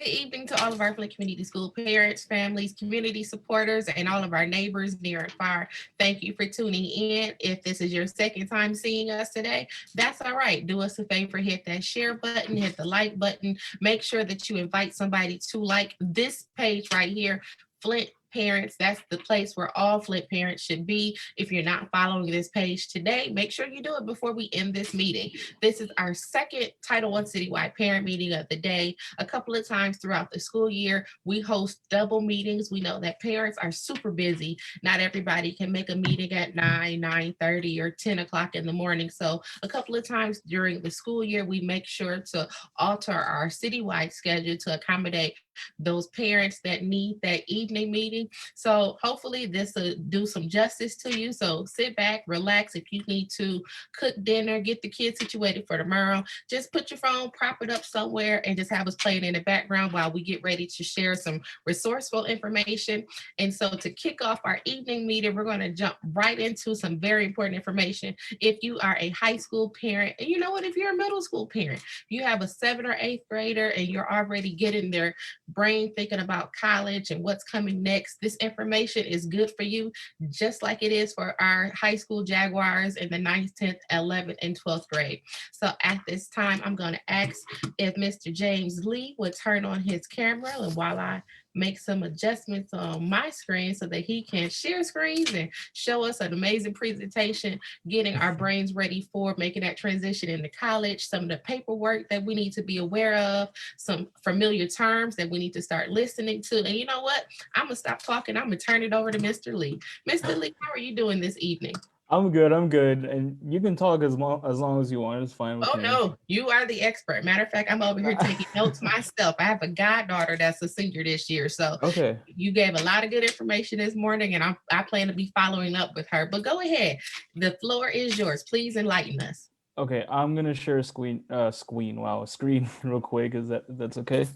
evening to all of our Flint Community School parents, families, community supporters, and all of our neighbors near and far. Thank you for tuning in. If this is your second time seeing us today, that's all right. Do us a favor, hit that share button, hit the like button. Make sure that you invite somebody to like this page right here, Flint Parents. That's the place where all Flint parents should be. If you're not following this page today, make sure you do it before we end this meeting. This is our second Title I Citywide Parent Meeting of the day. A couple of times throughout the school year, we host double meetings. We know that parents are super busy. Not everybody can make a meeting at 9:30, or 10 o'clock in the morning. So a couple of times during the school year, we make sure to alter our citywide schedule to accommodate those parents that need that evening meeting. So hopefully this will do some justice to you. So sit back, relax. If you need to cook dinner, get the kids situated for tomorrow, just put your phone, prop it up somewhere, and just have us playing in the background while we get ready to share some resourceful information. And so to kick off our evening meeting, we're going to jump right into some very important information. If you are a high school parent, and you know what, if you're a middle school parent, you have a 7th or 8th grader and you're already getting their brain thinking about college and what's coming next, this information is good for you, just like it is for our high school Jaguars in the 9th, 10th, 11th, and 12th grade. So at this time, I'm going to ask if Mr. James Lee would turn on his camera, and while I make some adjustments on my screen so that he can share screens and show us an amazing presentation, getting our brains ready for making that transition into college, some of the paperwork that we need to be aware of, some familiar terms that we need to start listening to. And you know what? I'm going to stop talking. I'm going to turn it over to Mr. Lee. Mr. Lee, how are you doing this evening? I'm good. I'm good, and you can talk as long as you want. It's fine with Oh me. no, you are the expert. Matter of fact, I'm over here taking notes myself. I have a goddaughter that's a senior this year, so Okay. you gave a lot of good information this morning, and I plan to be following up with her. But go ahead, the floor is yours. Please enlighten us. Okay. I'm gonna share a screen real quick. That's okay?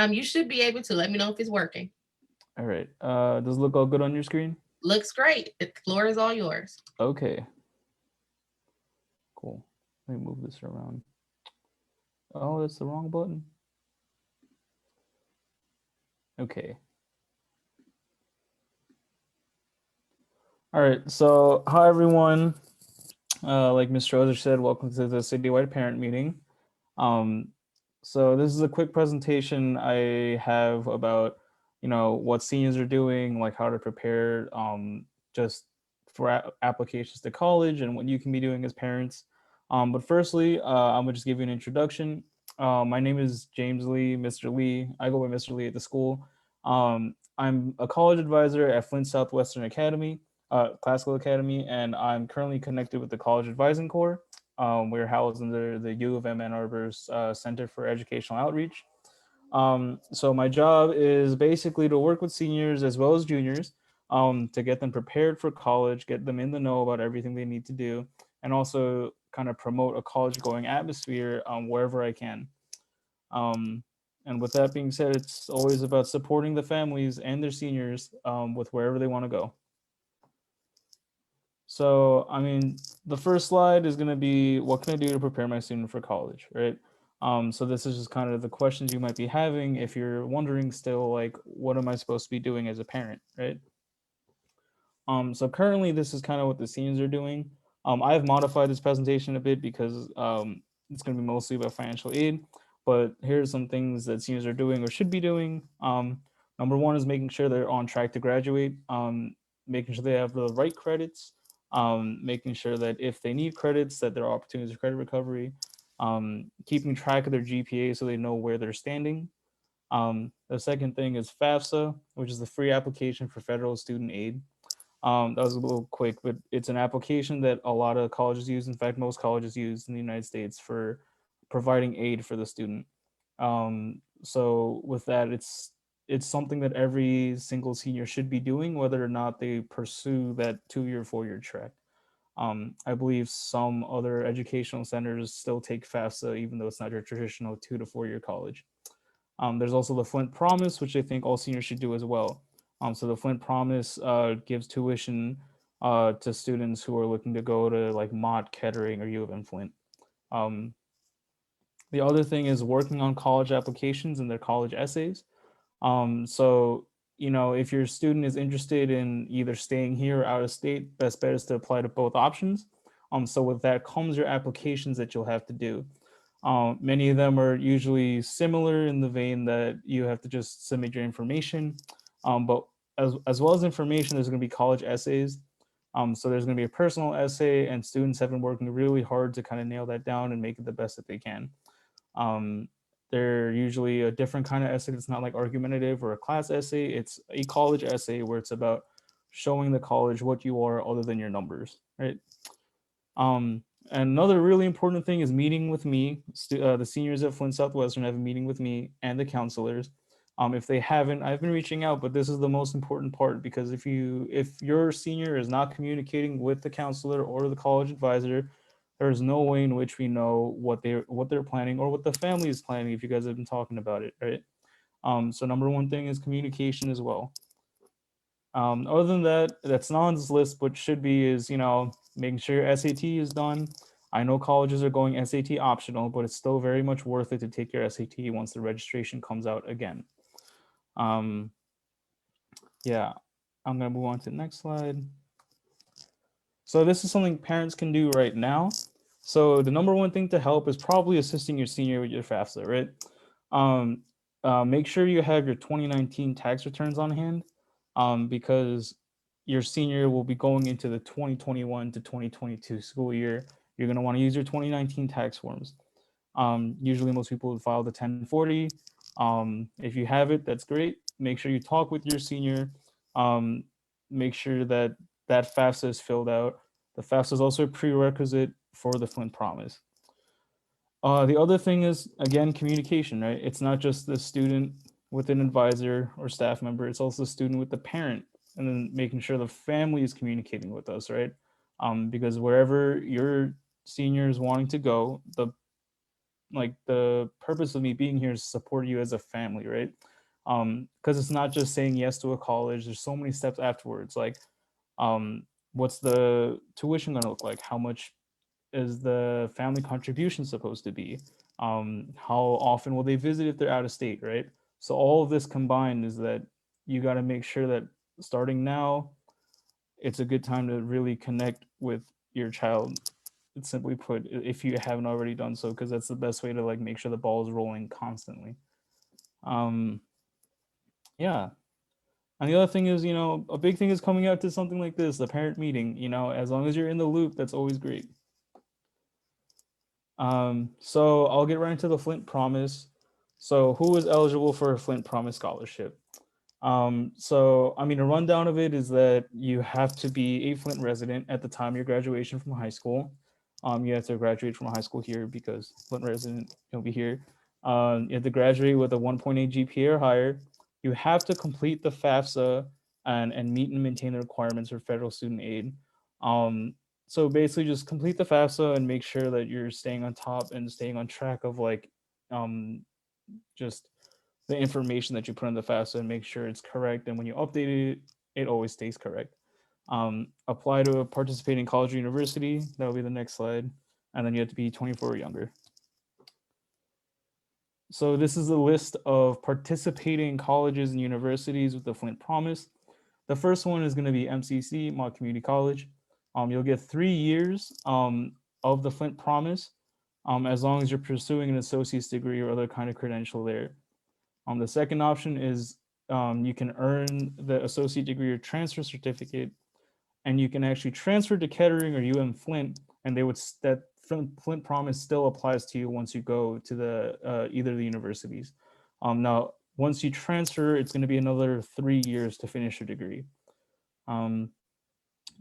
You should be able to let me know if it's working. All right. Does it look all good on your screen? Looks great. The floor is all yours. Okay. Cool. Let me move this around. Oh, that's the wrong button. Okay. All right. So, hi everyone. Like Mr. Ozer said, welcome to the citywide parent meeting. Um, so this is a quick presentation I have about, what seniors are doing, like how to prepare, just for applications to college and what you can be doing as parents. But firstly, I'm gonna just give you an introduction. My name is James Lee, Mr. Lee. I go by Mr. Lee at the school. I'm a college advisor at Flint Southwestern Academy, Classical Academy, and I'm currently connected with the College Advising Corps. We're housed under the U of M Ann Arbor's Center for Educational Outreach. So my job is basically to work with seniors as well as juniors, to get them prepared for college, get them in the know about everything they need to do, and also kind of promote a college going atmosphere wherever I can. Um, and with that being said, it's always about supporting the families and their seniors with wherever they want to go. So, I mean, the first slide is going to be what can I do to prepare my student for college, right? So this is just kind of the questions you might be having if you're wondering still, like, what am I supposed to be doing as a parent, right? So currently, this is kind of what the seniors are doing. I've modified this presentation a bit because it's going to be mostly about financial aid, but here's some things that seniors are doing or should be doing. Number one is making sure they're on track to graduate, making sure they have the right credits, making sure that if they need credits, that there are opportunities for credit recovery, keeping track of their GPA so they know where they're standing. The second thing is FAFSA, which is the free application for federal student aid. That was a little quick, but it's an application that a lot of colleges use. In fact, most colleges use in the United States for providing aid for the student. So with that, it's something that every single senior should be doing, whether or not they pursue that 2-year, 4-year track. I believe some other educational centers still take FAFSA, even though it's not your traditional 2 to 4 year college. There's also the Flint Promise, which I think all seniors should do as well. So the Flint Promise gives tuition to students who are looking to go to like Mott, Kettering, or U of M Flint. Um, The other thing is working on college applications and their college essays. So, if your student is interested in either staying here or out of state, best bet is to apply to both options. So with that comes your applications that you'll have to do. Many of them are usually similar in the vein that you have to just submit your information. But as well as information, there's going to be college essays. So there's going to be a personal essay, and students have been working really hard to kind of nail that down and make it the best that they can. Um, they're usually a different kind of essay. It's not like argumentative or a class essay. It's a college essay where it's about showing the college what you are other than your numbers, right? And another really important thing is meeting with me. The seniors at Flint Southwestern have a meeting with me and the counselors. If they haven't, I've been reaching out, but this is the most important part, because if your senior is not communicating with the counselor or the college advisor, there's no way in which we know what they're planning or what the family is planning if you guys have been talking about it, right? So number one thing is communication as well. Other than that, that's not on this list, but should be is, making sure your SAT is done. I know colleges are going SAT optional, but it's still very much worth it to take your SAT once the registration comes out again. Um, yeah, I'm gonna move on to the next slide. So this is something parents can do right now. So the number one thing to help is probably assisting your senior with your FAFSA, right? Um, Make sure you have your 2019 tax returns on hand, because your senior will be going into the 2021 to 2022 school year. You're going to want to use your 2019 tax forms. Usually most people would file the 1040. If you have it, that's great. Make sure you talk with your senior. Um, Make sure that FAFSA is filled out. The FAFSA is also a prerequisite for the Flint Promise. The other thing is, again, communication, right? It's not just the student with an advisor or staff member, it's also the student with the parent, and then making sure the family is communicating with us, right? Because wherever your senior is wanting to go, the purpose of me being here is to support you as a family, right? Because it's not just saying yes to a college. There's so many steps afterwards. Like, what's the tuition going to look like? How much is the family contribution supposed to be? How often will they visit if they're out of state, right? So all of this combined is that you got to make sure that starting now, it's a good time to really connect with your child. It's simply put, if you haven't already done so, because that's the best way to like make sure the ball is rolling constantly. Um, yeah. And the other thing is, a big thing is coming out to something like this, the parent meeting. As long as you're in the loop, that's always great. So I'll get right into the Flint Promise. So who is eligible for a Flint Promise scholarship? So I mean, a rundown of it is that you have to be a Flint resident at the time of your graduation from high school. You have to graduate from high school here because Flint resident, you'll be here. You have to graduate with a 1.8 GPA or higher. You have to complete the FAFSA and meet and maintain the requirements for federal student aid. So basically, just complete the FAFSA and make sure that you're staying on top and staying on track of um, just the information that you put in the FAFSA and make sure it's correct. And when you update it, it always stays correct. Apply to a participating college or university. That will be the next slide. And then you have to be 24 or younger. So this is a list of participating colleges and universities with the Flint Promise. The first one is going to be MCC, Mott Community College. You'll get 3 years of the Flint Promise, as long as you're pursuing an associate's degree or other kind of credential there. The second option is you can earn the associate degree or transfer certificate, and you can actually transfer to Kettering or Flint, and that Flint Promise still applies to you once you go to the either of the universities. Now, once you transfer, it's going to be another 3 years to finish your degree.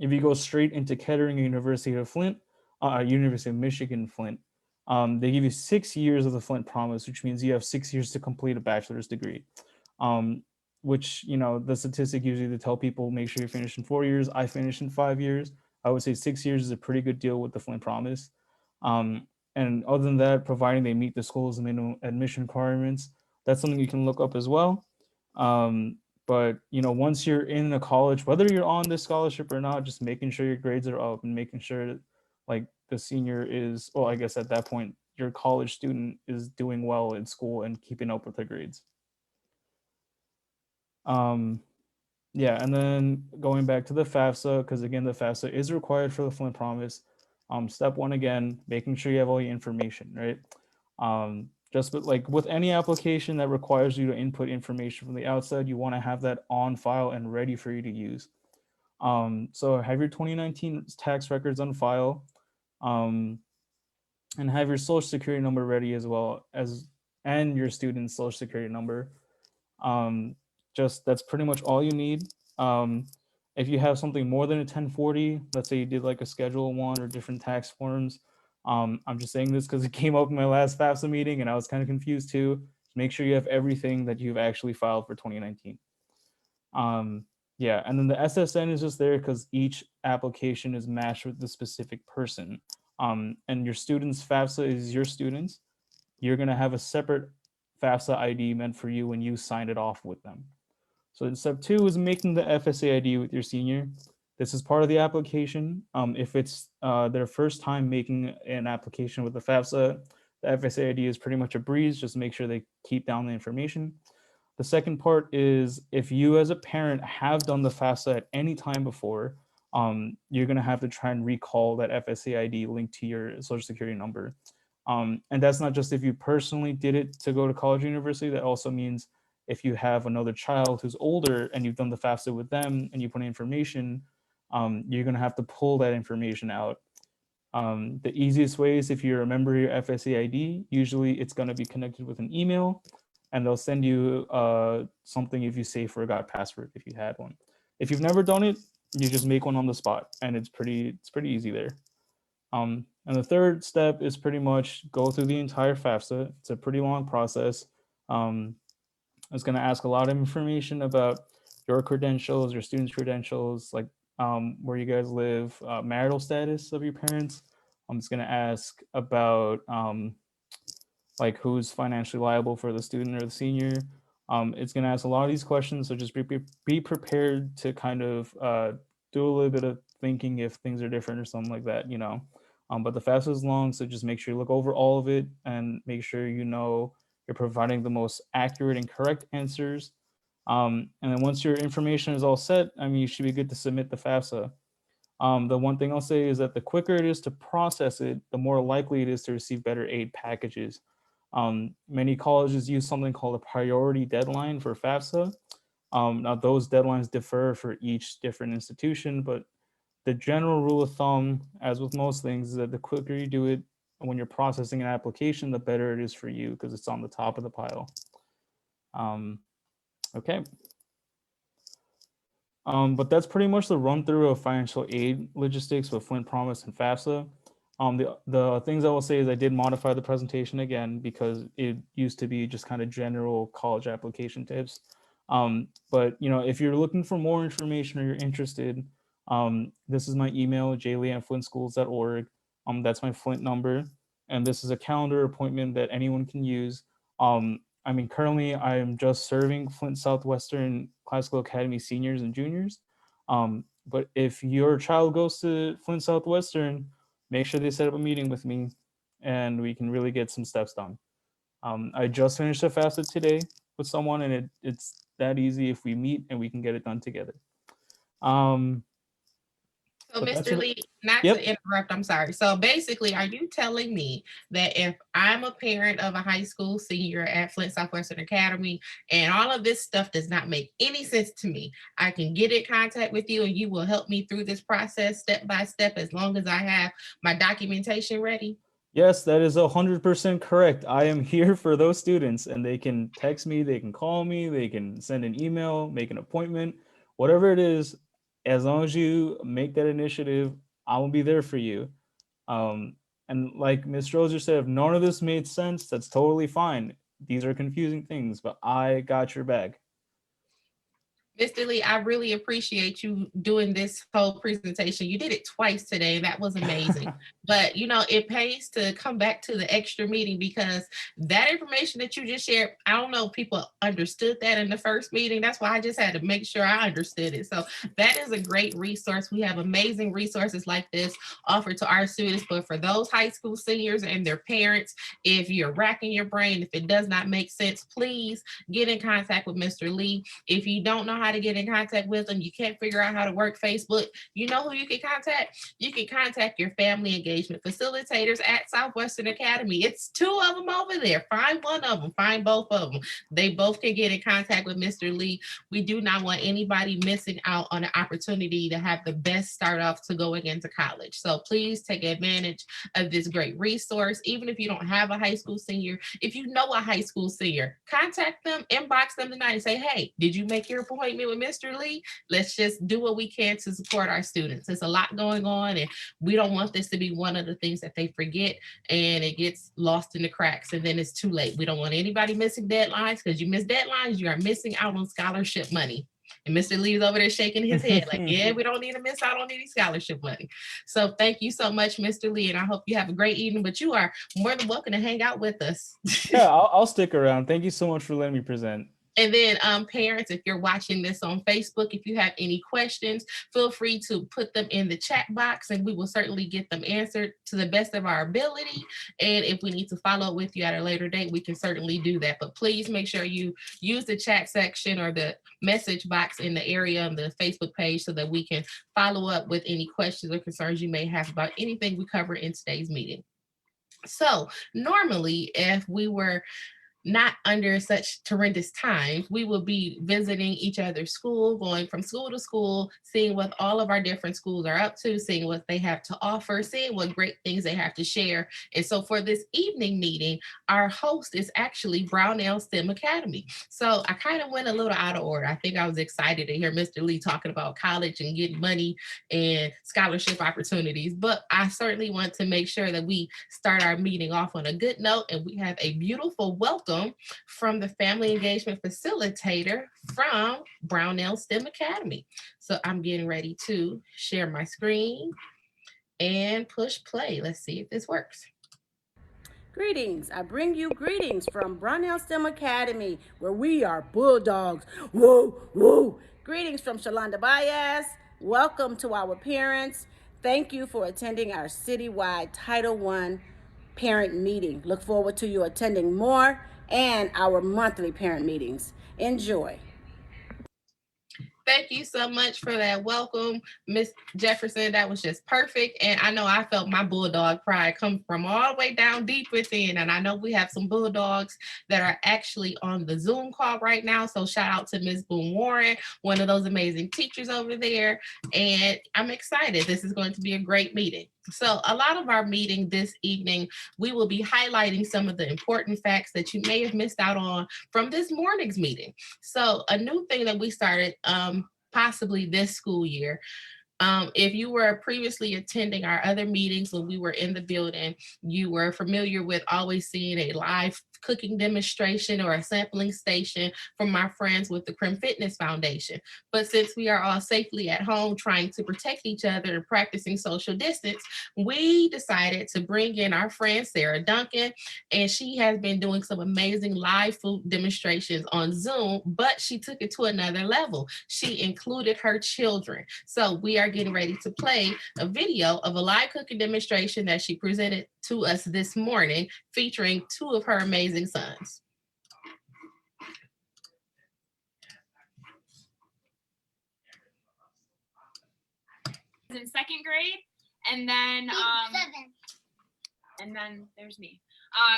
If you go straight into Kettering University of Flint, University of Michigan Flint, they give you 6 years of the Flint Promise, which means you have 6 years to complete a bachelor's degree. Which, the statistic usually to tell people make sure you finish in 4 years. I finished in 5 years. I would say 6 years is a pretty good deal with the Flint Promise. And other than that, providing they meet the school's minimum admission requirements, that's something you can look up as well. But once you're in a college, whether you're on this scholarship or not, just making sure your grades are up and making sure that like the senior is, well, I guess at that point your college student is doing well in school and keeping up with their grades. Yeah, and then going back to the FAFSA, because again, the FAFSA is required for the Flint Promise. Step one, again, making sure you have all your information, right? Just like with any application that requires you to input information from the outside, you want to have that on file and ready for you to use. So have your 2019 tax records on file, and have your social security number ready as well as, and your student's social security number. Um, just that's pretty much all you need. Um, if you have something more than a 1040, let's say you did like a Schedule 1 or different tax forms, I'm just saying this because it came up in my last FAFSA meeting and I was kind of confused too. Make sure you have everything that you've actually filed for 2019. Yeah, and then the SSN is just there because each application is matched with the specific person. And your student's FAFSA is your student's. You're going to have a separate FAFSA ID meant for you when you sign it off with them. So step two is making the FSA ID with your senior. This is part of the application. If it's their first time making an application with the FAFSA, the FSA ID is pretty much a breeze. Just make sure they keep down the information. The second part is if you as a parent have done the FAFSA at any time before, you're going to have to try and recall that FSA ID linked to your social security number. And that's not just if you personally did it to go to college or university. That also means if you have another child who's older and you've done the FAFSA with them and you put in information, you're going to have to pull that information out. The easiest way is if you remember your FSA ID, usually it's going to be connected with an email, and they'll send you something if you say forgot password if you had one. If you've never done it, you just make one on the spot, and it's pretty easy there. And the third step is pretty much go through the entire FAFSA. It's a pretty long process. It's going to ask a lot of information about your credentials, your students' credentials, like where you guys live, marital status of your parents. It's going to ask about like who's financially liable for the student or the senior. It's going to ask a lot of these questions, so just be prepared to kind of do a little bit of thinking if things are different or something like that, you know. But the FAFSA is long, so just make sure you look over all of it and make sure you know you're providing the most accurate and correct answers. And then once your information is all set, I mean, you should be good to submit the FAFSA. The one thing I'll say is that the quicker it is to process it, the more likely it is to receive better aid packages. Many colleges use something called a priority deadline for FAFSA. Now those deadlines differ for each different institution, but the general rule of thumb, as with most things, is that the quicker you do it when you're processing an application, the better it is for you because it's on the top of the pile. Okay. But that's pretty much the run through of financial aid logistics with Flint Promise and FAFSA. The things I will say is I did modify the presentation again because it used to be just kind of general college application tips. But you know, if you're looking for more information or you're interested, this is my email, jlee@flintschools.org. That's my Flint number, and this is a calendar appointment that anyone can use. I mean, currently I am just serving Flint Southwestern Classical Academy seniors and juniors. But if your child goes to Flint Southwestern, make sure they set up a meeting with me and we can really get some steps done. I just finished a FAFSA today with someone and it's that easy if we meet and we can get it done together. So, But that's Mr. it. Lee, not Yep. to interrupt, I'm sorry. So basically, are you telling me that if I'm a parent of a high school senior at Flint Southwestern Academy and all of this stuff does not make any sense to me, I can get in contact with you and you will help me through this process step by step as long as I have my documentation ready? Yes, that is 100% correct. I am here for those students and they can text me, they can call me, they can send an email, make an appointment, whatever it is. As long as you make that initiative, I will be there for you. And like Ms. Roser said, if none of this made sense, that's totally fine. These are confusing things, but I got your back. Mr. Lee, I really appreciate you doing this whole presentation. You did it twice today, and that was amazing. But it pays to come back to the extra meeting because that information that you just shared, I don't know if people understood that in the first meeting. That's why I just had to make sure I understood it. So that is a great resource. We have amazing resources like this offered to our students, but for those high school seniors and their parents, if you're racking your brain, if it does not make sense, please get in contact with Mr. Lee. If you don't know how to get in contact with them, you can't figure out how to work Facebook, you know who you can contact? You can contact your family engagement facilitators at Southwestern Academy. It's 2 of them over there. Find one of them, find both of them. They both can get in contact with Mr. Lee. We do not want anybody missing out on an opportunity to have the best start off to going into college. So please take advantage of this great resource. Even if you don't have a high school senior, if you know a high school senior, contact them, inbox them tonight and say, hey, did you make your appointment with Mr. Lee? Let's just do what we can to support our students. There's a lot going on, and we don't want this to be one of the things that they forget and it gets lost in the cracks and then it's too late. We don't want anybody missing deadlines, because you miss deadlines, you are missing out on scholarship money. And Mr. Lee's over there shaking his head like, yeah, we don't need to miss out on any scholarship money. So thank you so much, Mr. Lee, and I hope you have a great evening, but you are more than welcome to hang out with us. Yeah, I'll stick around. Thank you so much for letting me present. And then parents, if you're watching this on Facebook, if you have any questions, feel free to put them in the chat box and we will certainly get them answered to the best of our ability. And if we need to follow up with you at a later date, we can certainly do that. But please make sure you use the chat section or the message box in the area of the Facebook page so that we can follow up with any questions or concerns you may have about anything we cover in today's meeting. So normally, if we were not under such horrendous times, we will be visiting each other's school, going from school to school, seeing what all of our different schools are up to, seeing what they have to offer, seeing what great things they have to share. And so for this evening meeting, our host is actually Brownell STEM Academy. So I kind of went a little out of order. I think I was excited to hear Mr. Lee talking about college and getting money and scholarship opportunities, but I certainly want to make sure that we start our meeting off on a good note, and we have a beautiful welcome from the family engagement facilitator from Brownell STEM Academy. So I'm getting ready to share my screen and push play. Let's see if this works. Greetings. I bring you greetings from Brownell STEM Academy, where we are bulldogs. Whoa, whoa. Greetings from Shalonda Baez. Welcome to our parents. Thank you for attending our citywide Title I parent meeting. Look forward to you attending more and our monthly parent meetings. Enjoy. Thank you so much for that welcome, Miss Jefferson. That was just perfect. And I know I felt my bulldog pride come from all the way down deep within. And I know we have some bulldogs that are actually on the Zoom call right now. So shout out to Ms. Boone Warren, one of those amazing teachers over there. And I'm excited. This is going to be a great meeting. So a lot of our meeting this evening, we will be highlighting some of the important facts that you may have missed out on from this morning's meeting. So a new thing that we started possibly this school year. If you were previously attending our other meetings when we were in the building, you were familiar with always seeing a live cooking demonstration or a sampling station from our friends with the Crim Fitness Foundation. But since we are all safely at home trying to protect each other and practicing social distance, we decided to bring in our friend Sarah Duncan, and she has been doing some amazing live food demonstrations on Zoom, but she took it to another level. She included her children. So we are getting ready to play a video of a live cooking demonstration that she presented to us this morning, featuring 2 of her amazing sons. In second grade, and then there's me.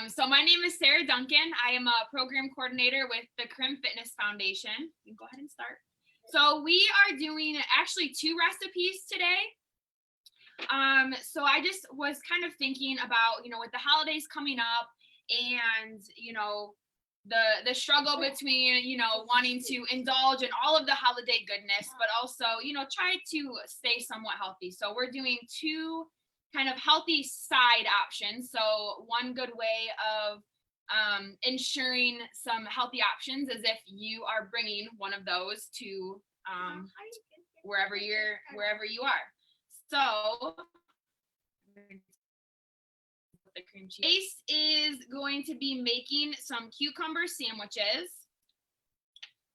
So my name is Sarah Duncan. I am a program coordinator with the Crim Fitness Foundation. You can go ahead and start. So we are doing actually 2 recipes today. So I just was kind of thinking about, with the holidays coming up and, the struggle between, wanting to indulge in all of the holiday goodness, but also, try to stay somewhat healthy. So we're doing 2 kind of healthy side options. So one good way of ensuring some healthy options is if you are bringing one of those to wherever you are. So the cream cheese. Ace is going to be making some cucumber sandwiches.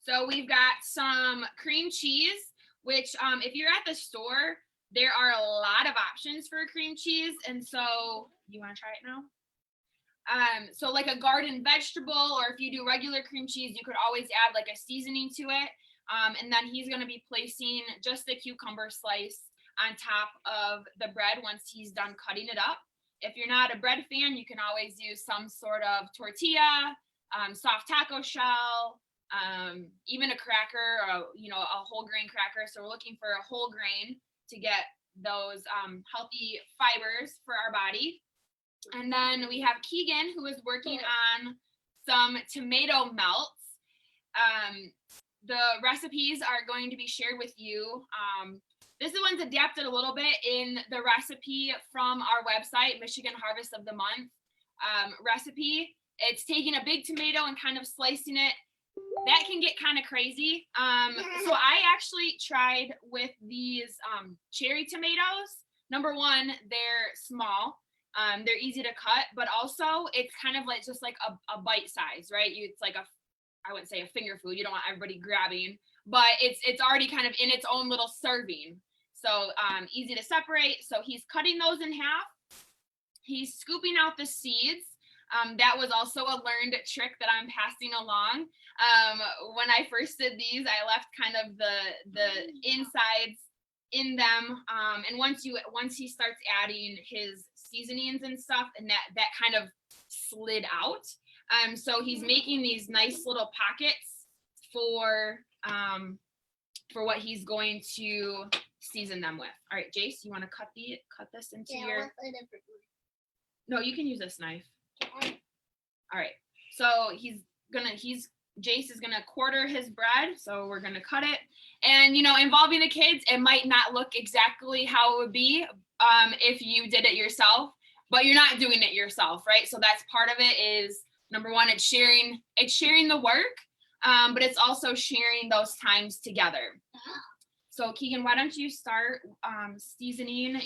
So we've got some cream cheese, which if you're at the store, there are a lot of options for cream cheese. And so you want to try it now? So like a garden vegetable, or if you do regular cream cheese, you could always add like a seasoning to it. And then he's going to be placing just the cucumber slice on top of the bread once he's done cutting it up. If you're not a bread fan, you can always use some sort of tortilla, soft taco shell, even a cracker, or, a whole grain cracker. So we're looking for a whole grain to get those healthy fibers for our body. And then we have Keegan, who is working on some tomato melts. The recipes are going to be shared with you. This one's adapted a little bit in the recipe from our website, Michigan Harvest of the Month recipe. It's taking a big tomato and kind of slicing it. That can get kind of crazy. So I actually tried with these cherry tomatoes. Number one, they're small. They're easy to cut, but also it's kind of like just like a bite size, right? It's like I wouldn't say a finger food. You don't want everybody grabbing, but it's already kind of in its own little serving. So easy to separate. So he's cutting those in half. He's scooping out the seeds. That was also a learned trick that I'm passing along. When I first did these, I left kind of the insides in them. And once he starts adding his seasonings and stuff, and that kind of slid out. So he's making these nice little pockets for what he's going to season them with. All right, Jace, you want to cut this into your? No, you can use this knife. All right, so Jace is gonna quarter his bread, so we're gonna cut it. And involving the kids, it might not look exactly how it would be if you did it yourself, but you're not doing it yourself, right? So that's part of it. Is number one, it's sharing the work, but it's also sharing those times together. So Keegan, why don't you start seasoning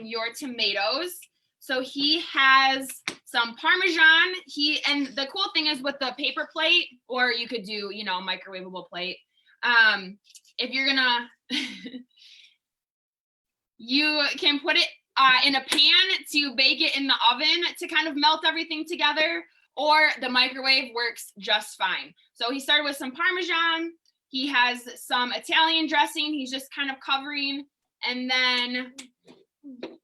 your tomatoes? So he has some Parmesan. And the cool thing is with the paper plate, or you could do, microwavable plate. If you're gonna, you can put it in a pan to bake it in the oven to kind of melt everything together, or the microwave works just fine. So he started with some Parmesan. He has some Italian dressing. He's just kind of covering, and then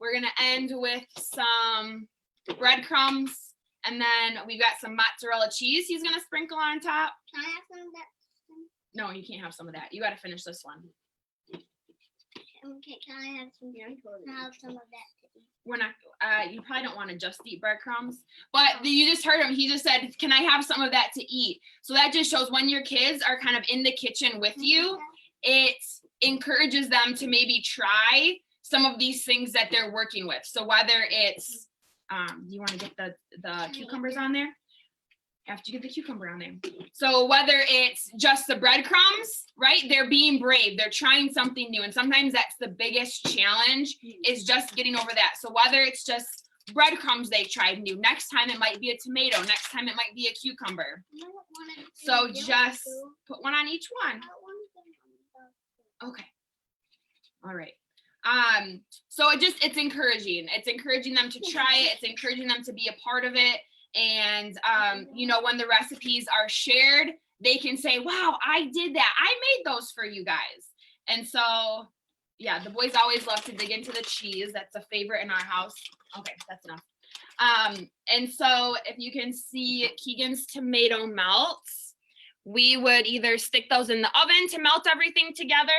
we're gonna end with some breadcrumbs, and then we've got some mozzarella cheese he's gonna sprinkle on top. Can I have some of that? No, you can't have some of that. You gotta finish this one. Okay, can I have some? Can I have some of that? We're not, you probably don't want to just eat breadcrumbs, but you just heard him. He just said, can I have some of that to eat? So that just shows when your kids are kind of in the kitchen with you, it encourages them to maybe try some of these things that they're working with. So whether it's, you want to get the cucumbers on there? After you get the cucumber on there. So whether it's just the breadcrumbs, right? They're being brave. They're trying something new. And sometimes that's the biggest challenge, is just getting over that. So whether it's just breadcrumbs they tried new, next time it might be a tomato, next time it might be a cucumber. So just put one on each one. Okay. All right. So it's encouraging. It's encouraging them to try it. It's encouraging them to be a part of it. And, when the recipes are shared, they can say, wow, I did that. I made those for you guys. And so, yeah, the boys always love to dig into the cheese. That's a favorite in our house. Okay, that's enough. And so if you can see Keegan's tomato melts, we would either stick those in the oven to melt everything together,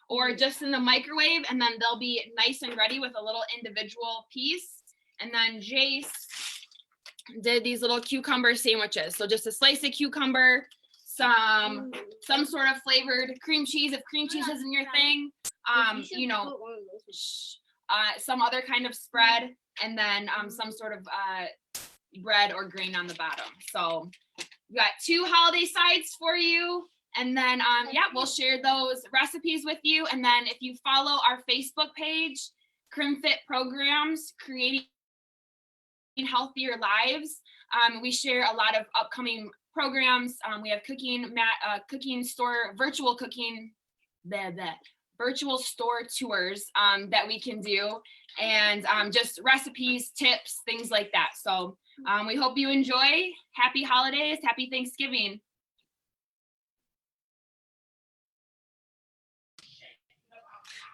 or just in the microwave, and then they'll be nice and ready with a little individual piece. And then Jace did these little cucumber sandwiches. So just a slice of cucumber, some sort of flavored cream cheese, if cream cheese isn't your thing, some other kind of spread, and then some sort of bread or grain on the bottom. So we got 2 holiday sides for you. And then, yeah, we'll share those recipes with you. And then if you follow our Facebook page, CrimFit Programs, Creating Healthier Lives, we share a lot of upcoming programs. We have cooking store, virtual cooking, virtual store tours that we can do, and just recipes, tips, things like that. So we hope you enjoy. Happy holidays, happy Thanksgiving.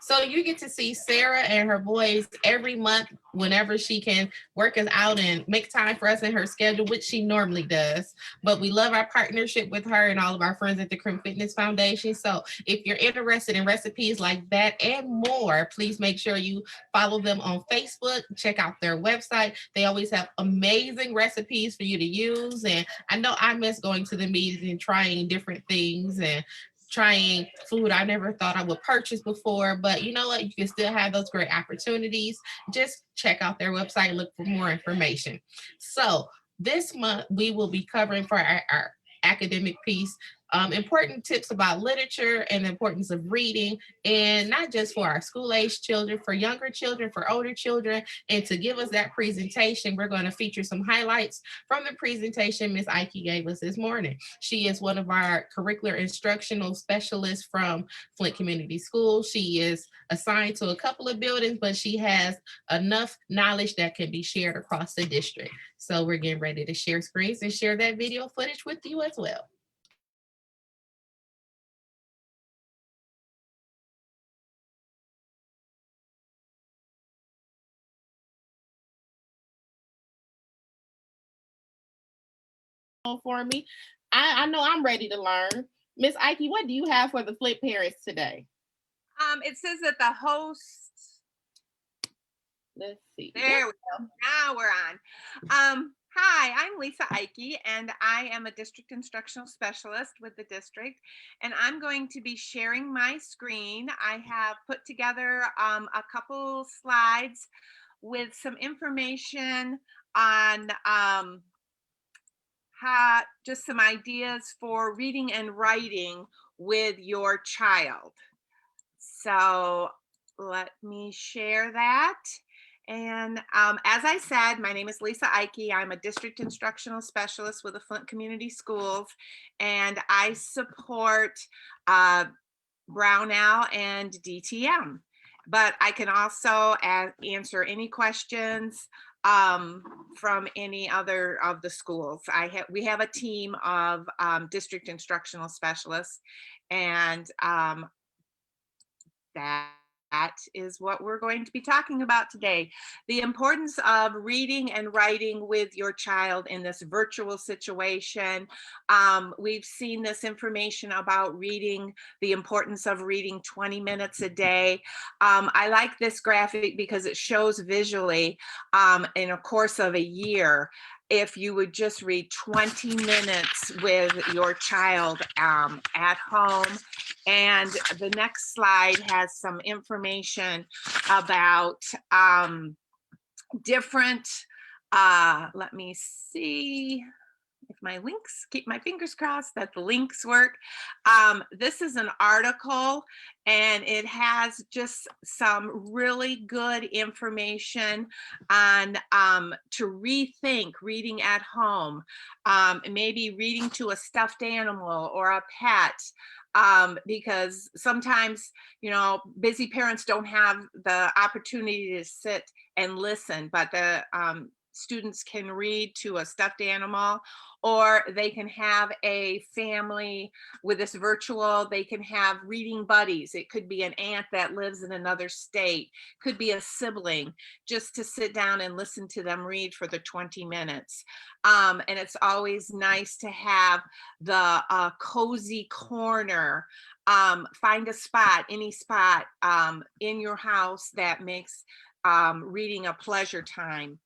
So you get to see Sarah and her boys every month whenever she can work us out and make time for us in her schedule, which she normally does. But we love our partnership with her and all of our friends at the Crim Fitness Foundation. So if you're interested in recipes like that and more, please make sure you follow them on Facebook. Check out their website. They always have amazing recipes for you to use. And I know I miss going to the meetings and trying different things and trying food I never thought I would purchase before, but you know what? You can still have those great opportunities. Just check out their website and look for more information. So this month we will be covering for our academic piece important tips about literature and the importance of reading, and not just for our school-age children, for younger children, for older children. And to give us that presentation, we're going to feature some highlights from the presentation Ms. Ike gave us this morning. She is one of our curricular instructional specialists from Flint Community Schools. She is assigned to a couple of buildings, but she has enough knowledge that can be shared across the district. So we're getting ready to share screens and share that video footage with you as well. For me, I know I'm ready to learn. Miss Ike, what do you have for the Flint parents today? It says that the host. Let's see. There we go. Now we're on. Hi, I'm Lisa Ike, and I am a district instructional specialist with the district, and I'm going to be sharing my screen. I have put together a couple slides with some information on just some ideas for reading and writing with your child. So let me share that. And as I said, my name is Lisa Ike. I'm a district instructional specialist with the Flint Community Schools, and I support Brownell and DTM. But I can also answer any questions from any other of the schools. We have a team of district instructional specialists, and that is what we're going to be talking about today. The importance of reading and writing with your child in this virtual situation. We've seen this information about reading, the importance of reading 20 minutes a day. I like this graphic because it shows visually in a course of a year, if you would just read 20 minutes with your child at home. And the next slide has some information about different, let me see if my links, keep my fingers crossed that the links work. This is an article, and it has just some really good information on to rethink reading at home, maybe reading to a stuffed animal or a pet. Because sometimes, you know, busy parents don't have the opportunity to sit and listen, but the students can read to a stuffed animal, or they can have a family with this virtual, they can have reading buddies. It could be an aunt that lives in another state, could be a sibling, just to sit down and listen to them read for the 20 minutes. And it's always nice to have the cozy corner. Find a spot, any spot in your house that makes reading a pleasure time.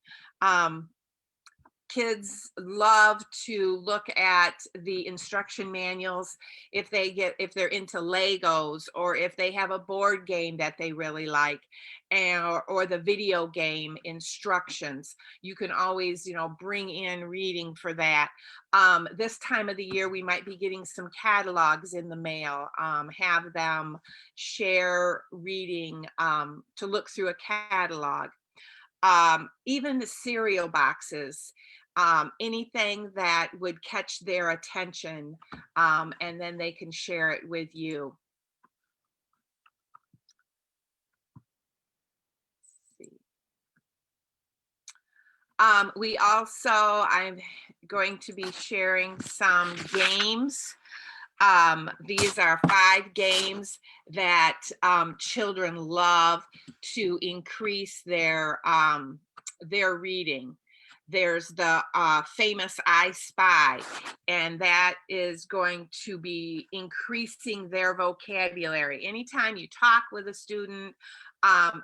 Kids love to look at the instruction manuals if they're into Legos, or if they have a board game that they really like, or the video game instructions. You can always, bring in reading for that. This time of the year, we might be getting some catalogs in the mail. Have them share reading to look through a catalog. Even the cereal boxes, anything that would catch their attention, and then they can share it with you. Let's see. We also, I'm going to be sharing some games. These are 5 games that children love to increase their reading. There's the famous I Spy, and that is going to be increasing their vocabulary. Anytime you talk with a student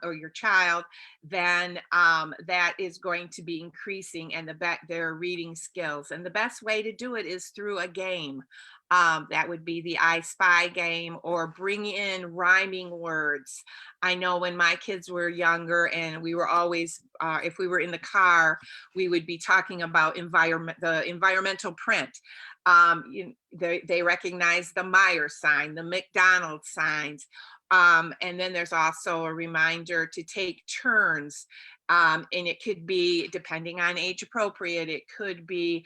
or your child, then that is going to be increasing and their reading skills. And the best way to do it is through a game. That would be the I Spy game, or bring in rhyming words. I know when my kids were younger, and we were always, if we were in the car, we would be talking about the environmental print. They recognize the Meyer sign, the McDonald's signs. And then there's also a reminder to take turns. And it could be, depending on age appropriate, it could be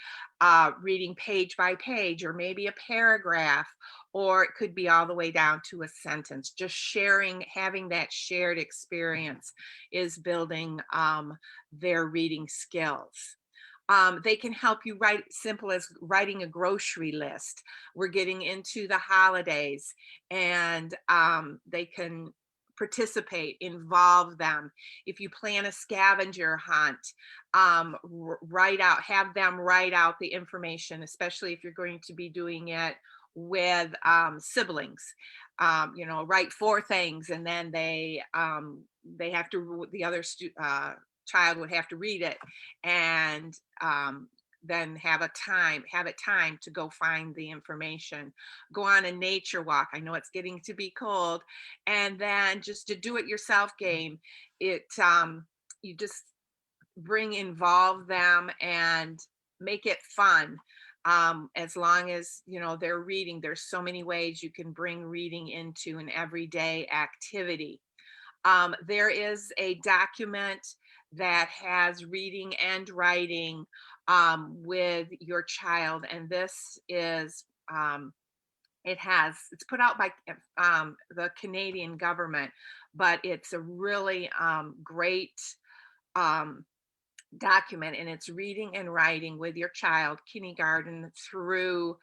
reading page by page, or maybe a paragraph, or it could be all the way down to a sentence. Just sharing, having that shared experience is building their reading skills. They can help you write, simple as writing a grocery list. We're getting into the holidays, and they can participate, involve them. If you plan a scavenger hunt, have them write out the information, especially if you're going to be doing it with siblings. Write 4 things, and then they have to, the other child would have to read it, and then have it time to go find the information. Go on a nature walk. I know it's getting to be cold. And then just a do-it-yourself game. You just involve them and make it fun. As long as they're reading, there's so many ways you can bring reading into an everyday activity. There is a document that has reading and writing with your child, and this is it's put out by the Canadian government, but it's a really great document, and it's reading and writing with your child, kindergarten through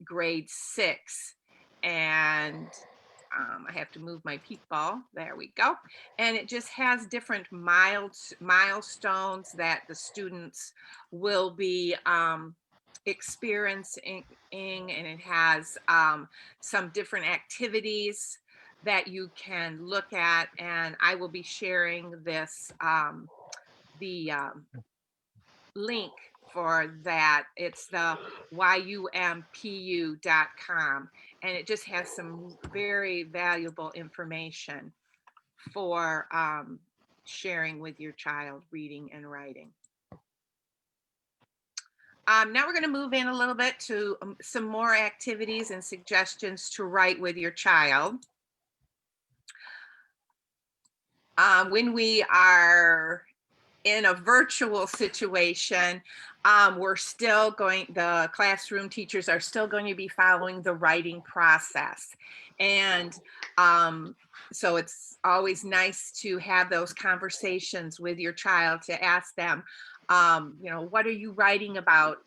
grade 6. And I have to move my peak ball. There we go. And it just has different milestones that the students will be experiencing, and it has some different activities that you can look at. And I will be sharing this, the link for that. It's the yumpu.com, and it just has some very valuable information for sharing with your child reading and writing. Now we're going to move in a little bit to some more activities and suggestions to write with your child. When we are in a virtual situation, the classroom teachers are still going to be following the writing process. And so it's always nice to have those conversations with your child, to ask them, what are you writing about?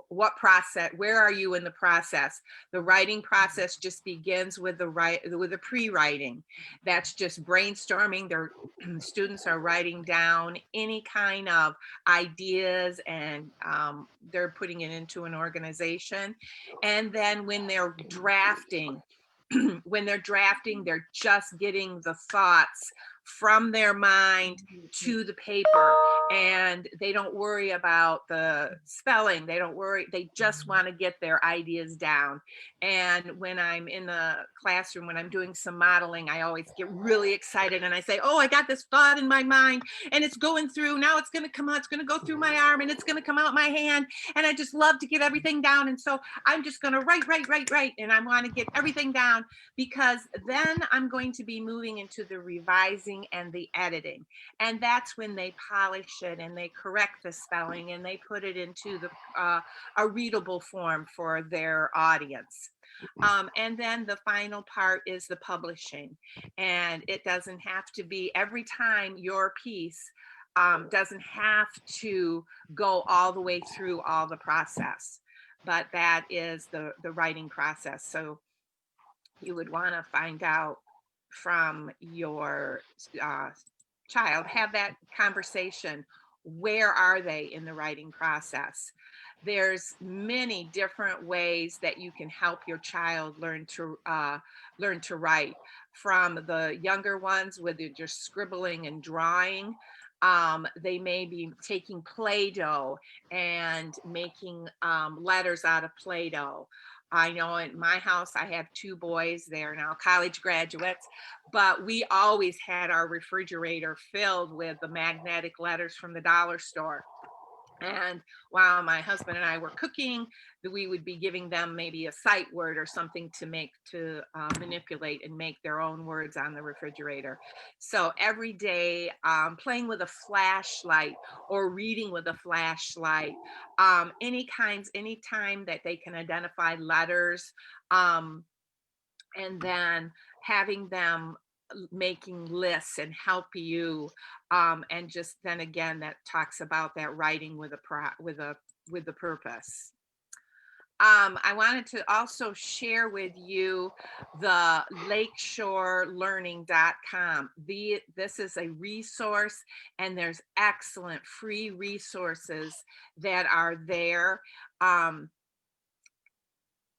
What process, where are you in the process? The writing process just begins with the pre-writing. That's just brainstorming. Their students are writing down any kind of ideas, and they're putting it into an organization. And then when they're drafting, they're just getting the thoughts from their mind to the paper, and they don't worry about the spelling. They don't worry. They just want to get their ideas down. And when I'm in the classroom, when I'm doing some modeling, I always get really excited and I say, oh, I got this thought in my mind and it's going through. Now it's going to come out. It's going to go through my arm and it's going to come out my hand. And I just love to get everything down. And so I'm just going to write. And I want to get everything down, because then I'm going to be moving into the revising and the editing. And that's when they polish it and they correct the spelling and they put it into the a readable form for their audience. And then the final part is the publishing. And it doesn't have to be every time your piece doesn't have to go all the way through all the process, but that is the writing process. So you would want to find out from your child, have that conversation. Where are they in the writing process? There's many different ways that you can help your child learn to write. From the younger ones, where they're just scribbling and drawing, they may be taking Play-Doh and making letters out of Play-Doh. I know in my house, I have 2 boys. They're now college graduates, but we always had our refrigerator filled with the magnetic letters from the dollar store. And while my husband and I were cooking, we would be giving them maybe a sight word or something to manipulate and make their own words on the refrigerator. So every day, playing with a flashlight or reading with a flashlight, anytime that they can identify letters, and then having them making lists and help you, and just then again, that talks about that writing with the purpose. I wanted to also share with you the lakeshorelearning.com. This is a resource, and there's excellent free resources that are there.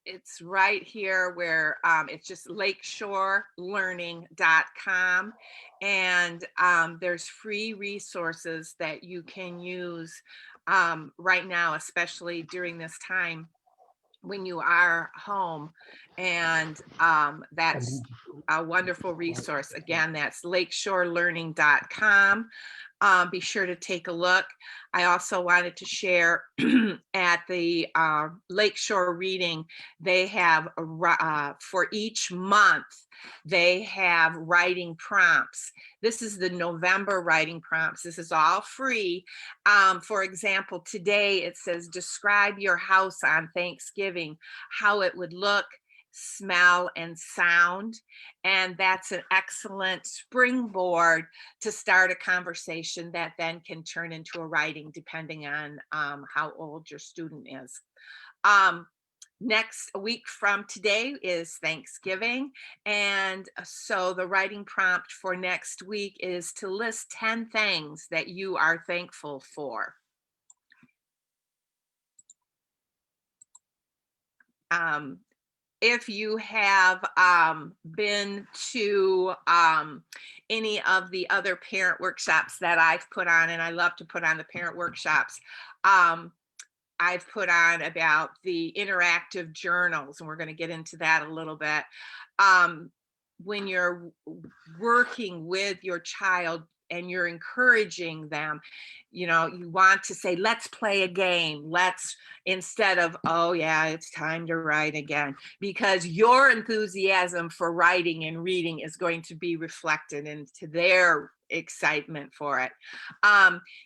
It's right here where it's just lakeshorelearning.com, and there's free resources that you can use right now, especially during this time when you are home. And that's a wonderful resource. Again, that's lakeshorelearning.com. Be sure to take a look. I also wanted to share at the Lakeshore Reading, they have for each month, they have writing prompts. This is the November writing prompts. This is all free. For example, today it says, describe your house on Thanksgiving, how it would look, smell, and sound. And that's an excellent springboard to start a conversation that then can turn into a writing, depending on how old your student is. Next week from today is Thanksgiving. And so the writing prompt for next week is to list 10 things that you are thankful for. If you have been to any of the other parent workshops that I've put on, and I love to put on the parent workshops, I've put on about the interactive journals, and we're going to get into that a little bit. When you're working with your child and you're encouraging them, you want to say, let's play a game. Instead of, oh yeah, it's time to write again, because your enthusiasm for writing and reading is going to be reflected into their excitement for it.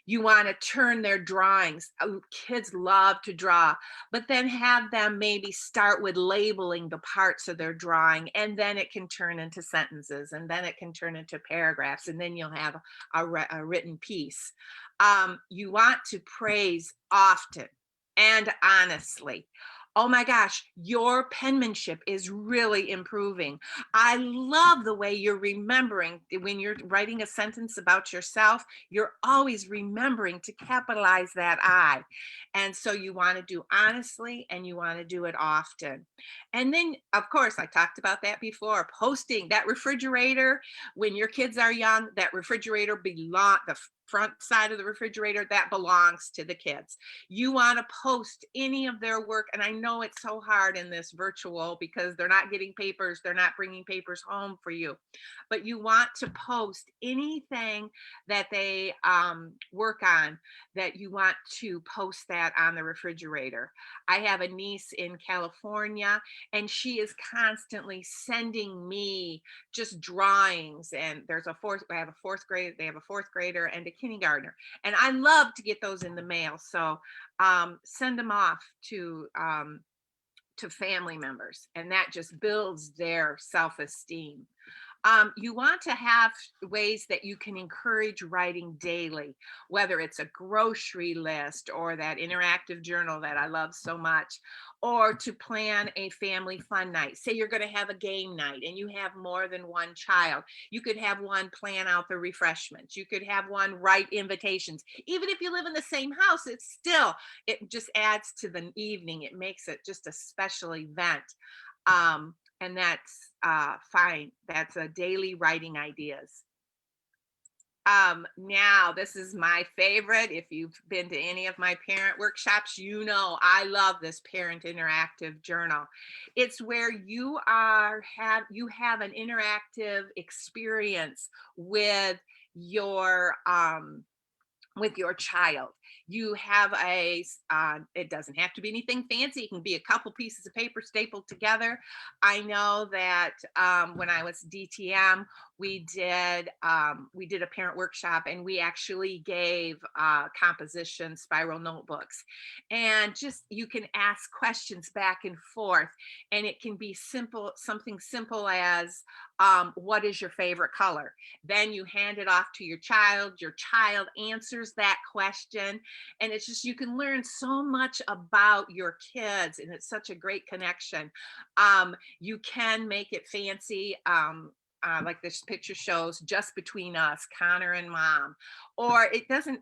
You want to turn their drawings. Kids love to draw, but then have them maybe start with labeling the parts of their drawing, and then it can turn into sentences, and then it can turn into paragraphs, and then you'll have a written piece. You want to praise often and honestly. oh my gosh, your penmanship is really improving. I love the way you're remembering when you're writing a sentence about yourself, you're always remembering to capitalize that I. And so you want to do honestly and you want to do it often. And then, of course, I talked about that before, posting that refrigerator when your kids are young, that refrigerator the front side of the refrigerator, that belongs to the kids. You want to post any of their work. And I know it's so hard in this virtual because they're not getting papers, they're not bringing papers home for you, but you want to post anything that they work on, that you want to post that on the refrigerator. I have a niece in California and she is constantly sending me just drawings, and I have a fourth grade, they have a fourth grader and a kindergartner, and I love to get those in the mail. So send them off to family members, and that just builds their self-esteem. You want to have ways that you can encourage writing daily, whether it's a grocery list or that interactive journal that I love so much, or to plan a family fun night. Say you're going to have a game night and you have more than one child. You could have one plan out the refreshments. You could have one write invitations. Even if you live in the same house, it just adds to the evening. It makes it just a special event. And that's fine. That's a daily writing ideas. Now, this is my favorite. If you've been to any of my parent workshops, you know I love this parent interactive journal. It's where you have an interactive experience with your child. You have it doesn't have to be anything fancy. It can be a couple pieces of paper stapled together. I know that when I was DTM, we did a parent workshop, and we actually gave composition spiral notebooks, and just you can ask questions back and forth, and it can be something simple as what is your favorite color? Then you hand it off to your child answers that question, and it's just, you can learn so much about your kids, and it's such a great connection. You can make it fancy, like this picture shows, just between us, Connor and mom. Or it can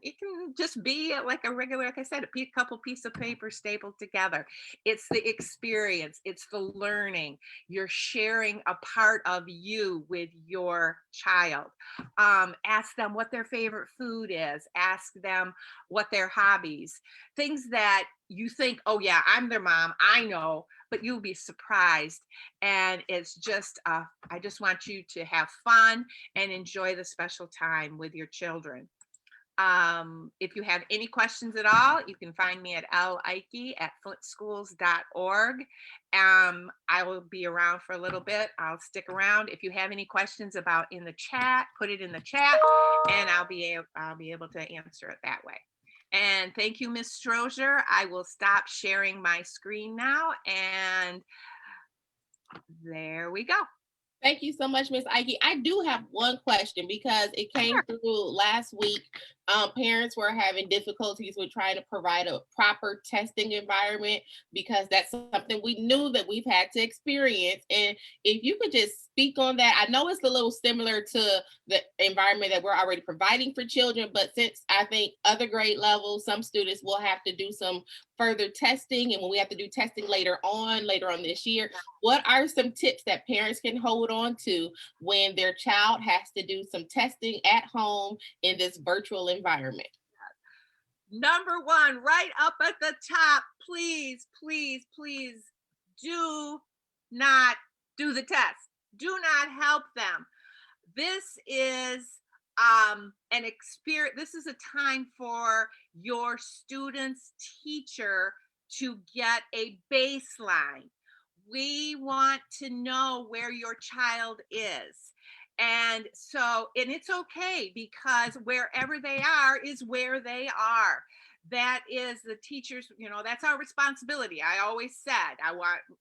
just be like a regular, like I said, a couple pieces of paper stapled together. It's the experience, it's the learning. You're sharing a part of you with your child. Ask them what their favorite food is. Ask them what their hobbies, things that you think, oh yeah, I'm their mom, I know, but you'll be surprised. And it's just, I just want you to have fun and enjoy the special time with your children. If you have any questions at all, you can find me at l.ike@flintschools.org. I will be around for a little bit. I'll stick around. If you have any questions about in the chat, put it in the chat, and I'll be able to answer it that way. And thank you, Ms. Strozier. I will stop sharing my screen now, and there we go. Thank you so much, Ms. Ike. I do have one question because it came through last week. Parents were having difficulties with trying to provide a proper testing environment because that's something we knew that we've had to experience. And if you could just speak on that, I know it's a little similar to the environment that we're already providing for children, but since I think other grade levels, some students will have to do some further testing. And when we have to do testing later on this year, what are some tips that parents can hold on to when their child has to do some testing at home in this virtual environment? Number one, right up at the top, please, please, please do not do the test. Do not help them. This is an experience. This is a time for your student's teacher to get a baseline. We want to know where your child is. And it's okay, because wherever they are is where they are. That is the teachers, that's our responsibility. I always said,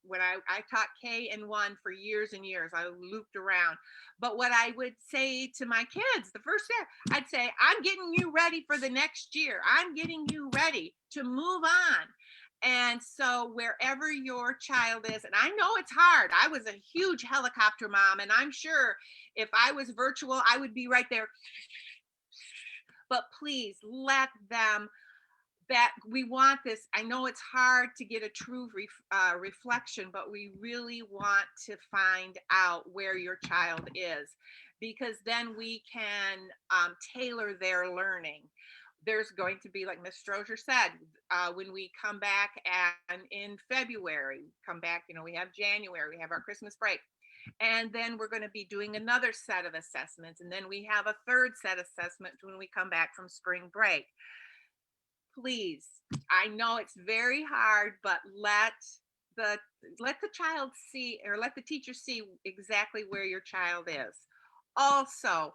when I taught K and 1 for years and years, I looped around. But what I would say to my kids, the first day, I'd say, I'm getting you ready for the next year. I'm getting you ready to move on. And so wherever your child is, and I know it's hard. I was a huge helicopter mom, and I'm sure if I was virtual, I would be right there. But please let them, that we want this. I know it's hard to get a true reflection, but we really want to find out where your child is, because then we can tailor their learning. There's going to be, like Ms. Strozier said, when we come back and in February, come back, we have January, we have our Christmas break. And then we're going to be doing another set of assessments. And then we have a third set assessment when we come back from spring break. Please, I know it's very hard, but let the child see, or let the teacher see exactly where your child is. Also,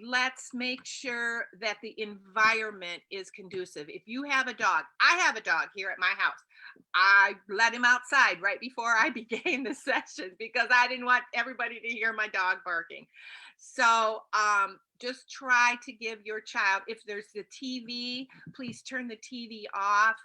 let's make sure that the environment is conducive. If you have a dog, I have a dog here at my house. I let him outside right before I began the session because I didn't want everybody to hear my dog barking. So just try to give your child, if there's the TV, please turn the TV off.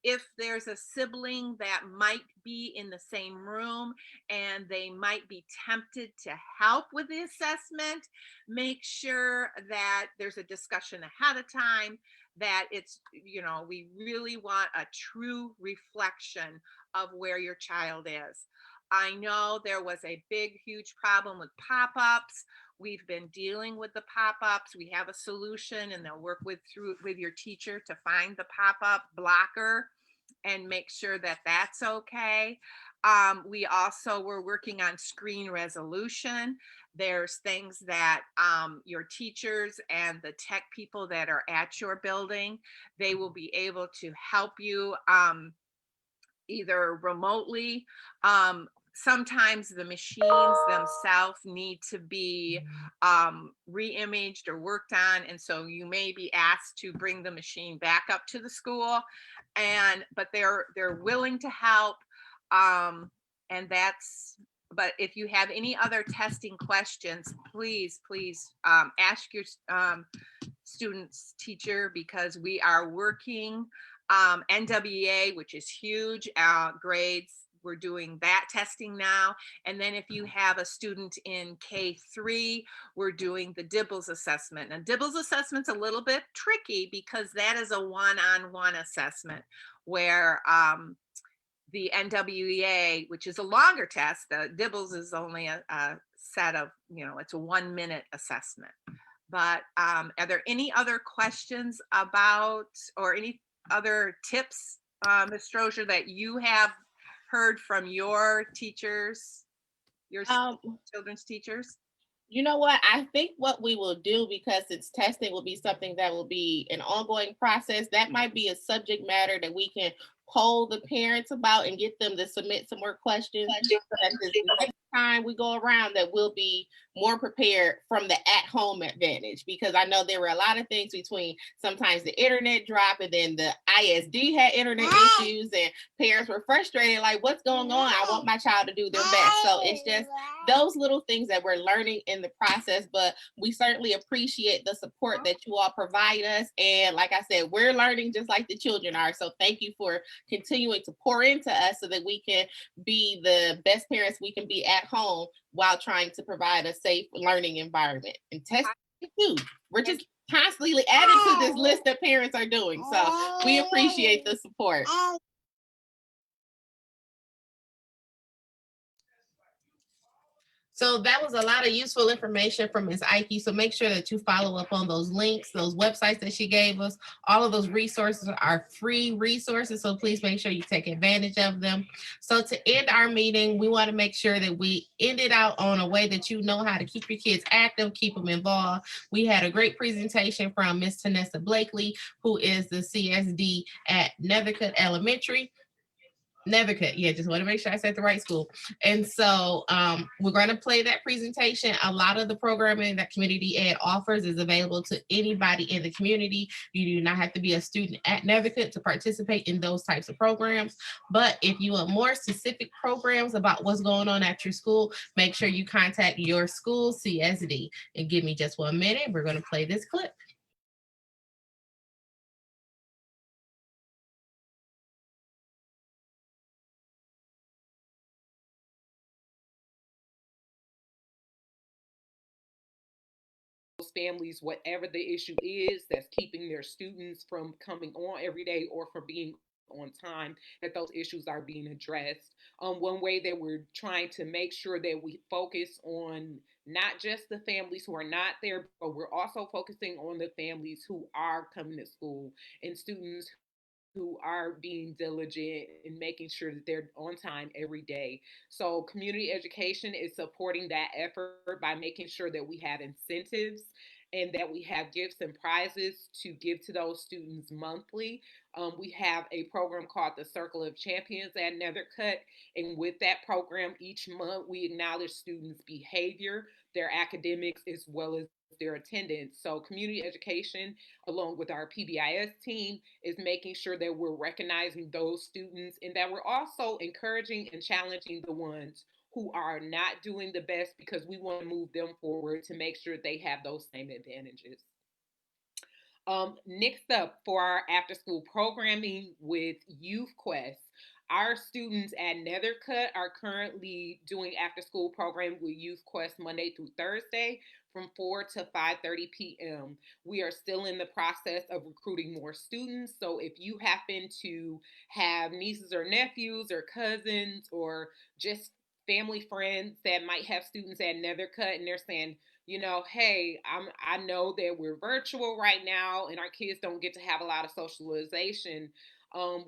If there's a sibling that might be in the same room and they might be tempted to help with the assessment, make sure that there's a discussion ahead of time, that it's, we really want a true reflection of where your child is. I know there was a big, huge problem with pop-ups. We've been dealing with the pop-ups. We have a solution, and they'll work with your teacher to find the pop-up blocker and make sure that that's okay. We also were working on screen resolution. There's things that your teachers and the tech people that are at your building, they will be able to help you either remotely. Sometimes the machines themselves need to be re-imaged or worked on, and so you may be asked to bring the machine back up to the school, but they're willing to help. But if you have any other testing questions, please ask your student's teacher, because we are working NWEA, which is huge, grades. We're doing that testing now. And then if you have a student in K3, we're doing the DIBELS assessment. And DIBELS assessment's a little bit tricky because that is a one-on-one assessment where the NWEA, which is a longer test, the DIBELS is only a set of, it's a 1-minute assessment. But are there any other questions about, or any other tips, Ms. Strozier, that you have heard from your teachers, your children's teachers? You know what? I think what we will do, because it's testing will be something that will be an ongoing process. That might be a subject matter that we can poll the parents about and get them to submit some more questions. So that this next time we go around, that we'll be more prepared from the at-home advantage, because I know there were a lot of things between sometimes the internet drop and then the ISD had internet issues and parents were frustrated, like, what's going on? I want my child to do their best. So it's just those little things that we're learning in the process, but we certainly appreciate the support that you all provide us. And like I said, we're learning just like the children are. So thank you for continuing to pour into us so that we can be the best parents we can be at home while trying to provide a safe learning environment. And testing too. We're just constantly adding to this list that parents are doing. So we appreciate the support. So that was a lot of useful information from Ms. Ike. So make sure that you follow up on those links, those websites that she gave us. All of those resources are free resources, so please make sure you take advantage of them. So to end our meeting, we want to make sure that we end it out on a way that you know how to keep your kids active, keep them involved. We had a great presentation from Ms. Tanessa Blakely, who is the CSD at Nethercutt Elementary. Nethercutt, yeah, just want to make sure I said the right school. And so we're going to play that presentation. A lot of the programming that Community Ed offers is available to anybody in the community. You do not have to be a student at Nethercutt to participate in those types of programs. But if you want more specific programs about what's going on at your school, make sure you contact your school CSD. And give me just 1 minute. We're going to play this clip. families, whatever the issue is that's keeping their students from coming on every day or from being on time, that those issues are being addressed. One way that we're trying to make sure that we focus on not just the families who are not there, but we're also focusing on the families who are coming to school and students who are being diligent and making sure that they're on time every day. So, community education is supporting that effort by making sure that we have incentives and that we have gifts and prizes to give to those students monthly. We have a program called the Circle of Champions at Nethercutt. And with that program, each month we acknowledge students' behavior, their academics, as well as their attendance. So, community education, along with our PBIS team, is making sure that we're recognizing those students and that we're also encouraging and challenging the ones who are not doing the best, because we want to move them forward to make sure they have those same advantages. Next up, for our after school programming with Youth Quest, our students at Nethercutt are currently doing after school programming with Youth Quest Monday through Thursday from 4 to 5:30 p.m. We are still in the process of recruiting more students. So if you happen to have nieces or nephews or cousins or just family friends that might have students at Nethercutt and they're saying, hey, I know that we're virtual right now and our kids don't get to have a lot of socialization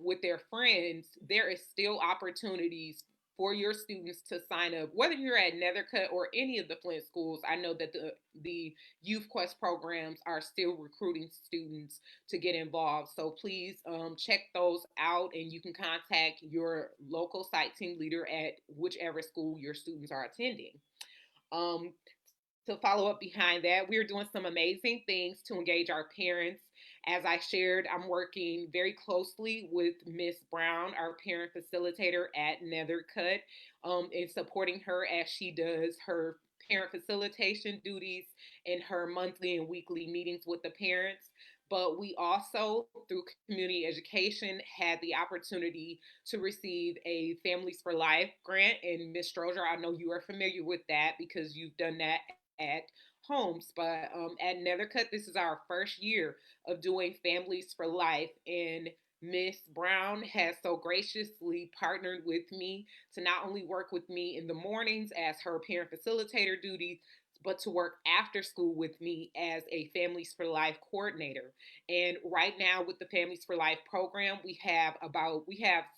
with their friends, there is still opportunities for your students to sign up, whether you're at Nethercutt or any of the Flint schools. I know that the Youth Quest programs are still recruiting students to get involved. So please check those out, and you can contact your local site team leader at whichever school your students are attending. Um, to follow up behind that, we're doing some amazing things to engage our parents. As I shared, I'm working very closely with Miss Brown, our parent facilitator at Nethercutt, in supporting her as she does her parent facilitation duties in her monthly and weekly meetings with the parents. But we also, through community education, had the opportunity to receive a Families for Life grant. And Ms. Stroger, I know you are familiar with that because you've done that at homes. But at Nethercutt, this is our first year of doing Families for Life. And Miss Brown has so graciously partnered with me to not only work with me in the mornings as her parent facilitator duties, but to work after school with me as a Families for Life coordinator. And right now with the Families for Life program, we have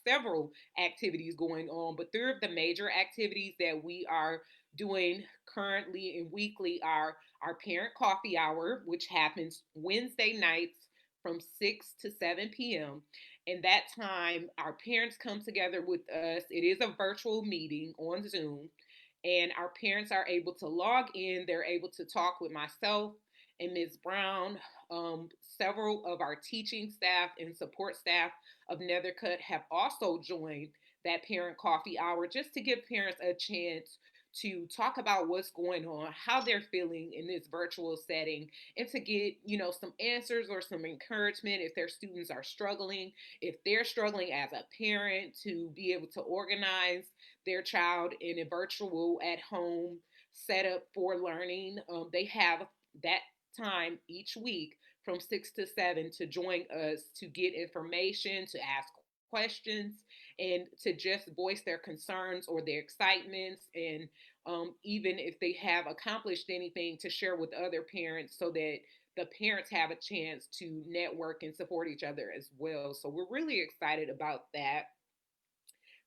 several activities going on, but three of the major activities that we are doing currently and weekly are our parent coffee hour, which happens Wednesday nights from 6 to 7 p.m. And that time, our parents come together with us. It is a virtual meeting on Zoom, and our parents are able to log in. They're able to talk with myself and Ms. Brown. Several of our teaching staff and support staff of Nethercutt have also joined that parent coffee hour just to give parents a chance to talk about what's going on, how they're feeling in this virtual setting, and to get, some answers or some encouragement if their students are struggling, if they're struggling as a parent to be able to organize their child in a virtual at home setup for learning. They have that time each week from 6 to 7 to join us to get information, to ask questions, and to just voice their concerns or their excitements, and even if they have accomplished anything, to share with other parents so that the parents have a chance to network and support each other as well. So we're really excited about that.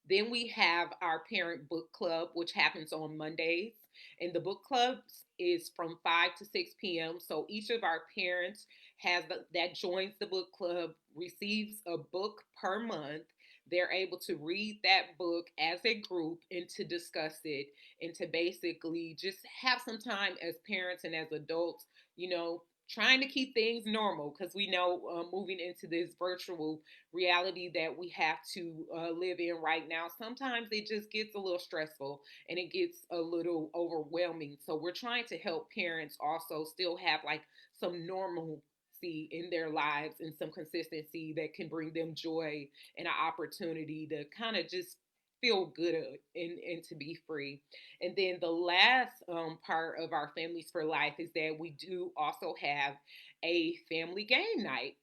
Then we have our parent book club, which happens on Mondays. And the book clubs is from 5 to 6 p.m. So each of our parents that joins the book club receives a book per month. They're able to read that book as a group and to discuss it and to basically just have some time as parents and as adults, trying to keep things normal, because we know moving into this virtual reality that we have to live in right now, sometimes it just gets a little stressful and it gets a little overwhelming. So we're trying to help parents also still have like some normalcy in their lives and some consistency that can bring them joy and an opportunity to kind of just feel good and to be free. And then the last part of our Families for Life is that we do also have a family game night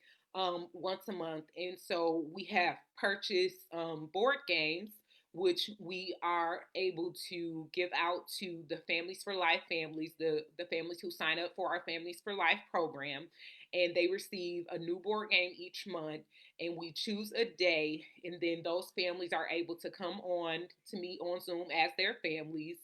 once a month. And so we have purchased board games, which we are able to give out to the Families for Life families, the families who sign up for our Families for Life program. And they receive a new board game each month, and we choose a day, and then those families are able to come on to meet on Zoom as their families.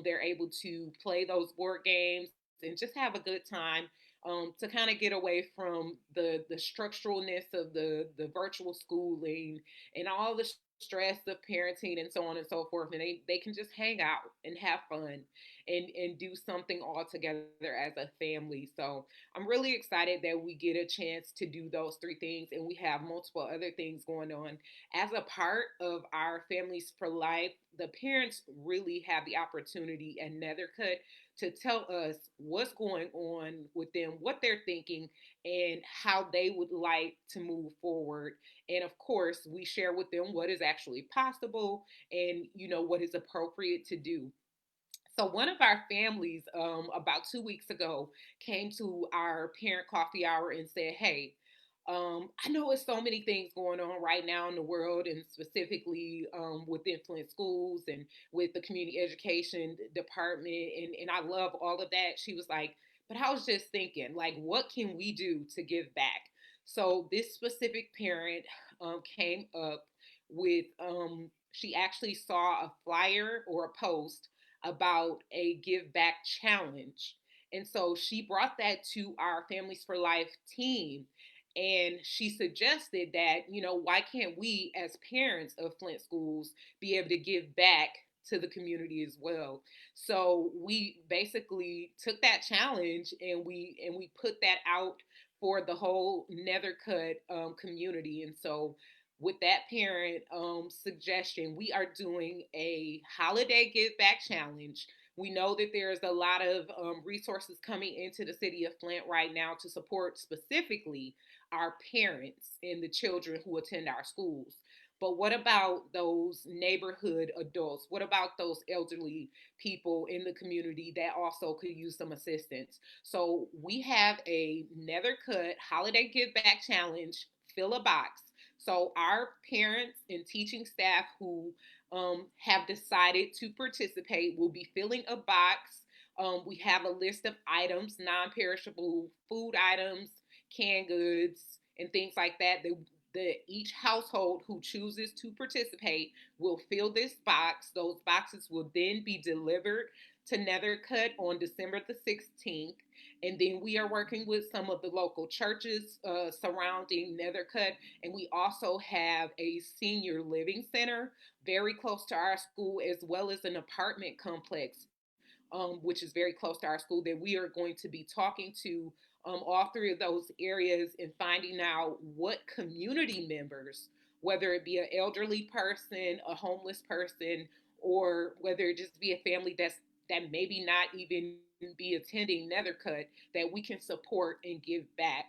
They're able to play those board games and just have a good time, to kind of get away from the structuralness of the virtual schooling and all the stress of parenting and so on and so forth. And they can just hang out and have fun and do something all together as a family. So I'm really excited that we get a chance to do those three things, and we have multiple other things going on. As a part of our Families for Life, the parents really have the opportunity at Nethercut to tell us what's going on with them, what they're thinking, and how they would like to move forward. And of course, we share with them what is actually possible and what is appropriate to do. So one of our families, about 2 weeks ago, came to our parent coffee hour and said, "Hey, I know it's so many things going on right now in the world, and specifically within Flint schools and with the community education department, and I love all of that." She was like, "But I was just thinking, like, what can we do to give back?" So this specific parent came up with, she actually saw a flyer or a post about a give back challenge. And so she brought that to our Families for Life team. And she suggested that, why can't we as parents of Flint schools be able to give back to the community as well? So we basically took that challenge and we put that out for the whole Nethercut community. And so with that parent suggestion, we are doing a holiday give back challenge. We know that there's a lot of resources coming into the city of Flint right now to support specifically our parents and the children who attend our schools. But what about those neighborhood adults? What about those elderly people in the community that also could use some assistance? So we have a Nethercut holiday give back challenge, fill a box. So our parents and teaching staff who have decided to participate will be filling a box. We have a list of items, non-perishable food items, canned goods, and things like that. Each household who chooses to participate will fill this box. Those boxes will then be delivered to Nethercut on December the 16th. And then we are working with some of the local churches surrounding Nethercut. And we also have a senior living center very close to our school, as well as an apartment complex, which is very close to our school, that we are going to be talking to all three of those areas and finding out what community members, whether it be an elderly person, a homeless person, or whether it just be a family that maybe not even be attending Nethercut, that we can support and give back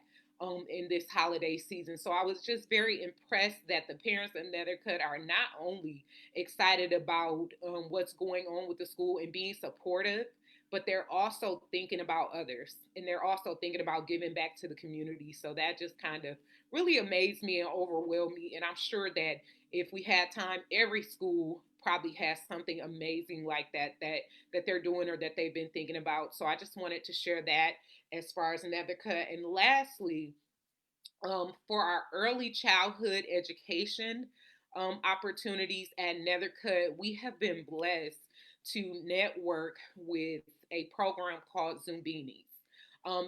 in this holiday season. So I was just very impressed that the parents of Nethercut are not only excited about what's going on with the school and being supportive, but they're also thinking about others, and they're also thinking about giving back to the community. So that just kind of really amazed me and overwhelmed me. And I'm sure that if we had time, every school probably has something amazing like that they're doing or that they've been thinking about. So I just wanted to share that as far as Nethercut. And lastly, for our early childhood education opportunities at Nethercut, we have been blessed to network with a program called Zumbinis.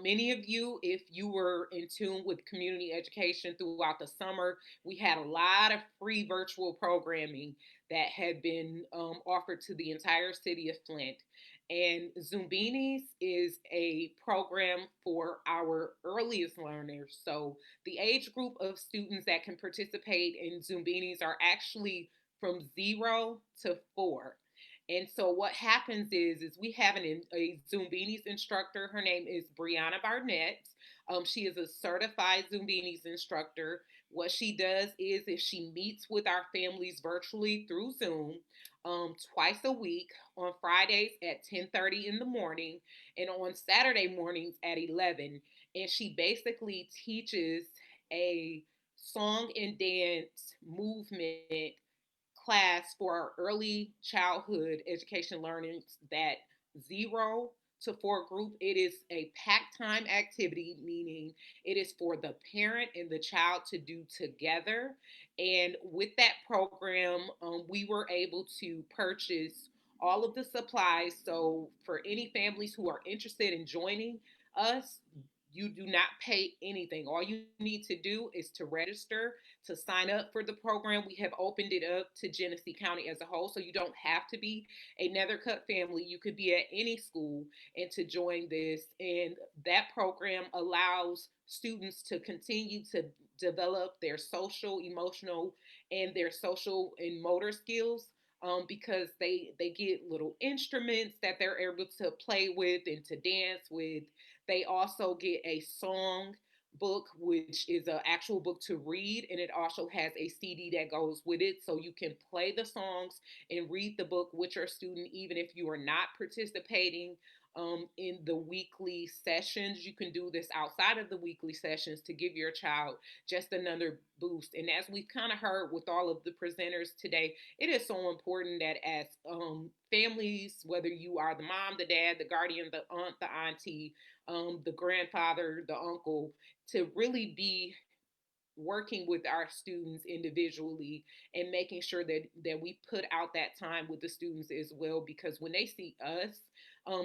Many of you, if you were in tune with community education throughout the summer, we had a lot of free virtual programming that had been offered to the entire city of Flint. And Zumbinis is a program for our earliest learners. So the age group of students that can participate in Zumbinis are actually from 0 to 4. And so what happens is we have a Zumbinis instructor. Her name is Brianna Barnett. She is a certified Zumbinis instructor. What she does is if she meets with our families virtually through Zoom twice a week, on Fridays at 10:30 in the morning and on Saturday mornings at 11. And she basically teaches a song and dance movement class for our early childhood education learning, that 0 to 4 group. It is a pack time activity, meaning it is for the parent and the child to do together. And with that program, we were able to purchase all of the supplies. So for any families who are interested in joining us, you do not pay anything. All you need to do is to register, to sign up for the program. We have opened it up to Genesee County as a whole, so you don't have to be a Nethercutt family. You could be at any school and to join this. And that program allows students to continue to develop their social, emotional, and their social and motor skills. Because they get little instruments that they're able to play with and to dance with. They also get a song book, which is an actual book to read, and it also has a CD that goes with it, so you can play the songs and read the book with your student, even if you are not participating in the weekly sessions. You can do this outside of the weekly sessions to give your child just another boost. And as we've kind of heard with all of the presenters today, it is so important that as families, whether you are the mom, the dad, the guardian, the aunt, the auntie, the grandfather, the uncle, to really be working with our students individually and making sure that we put out that time with the students as well, because when they see us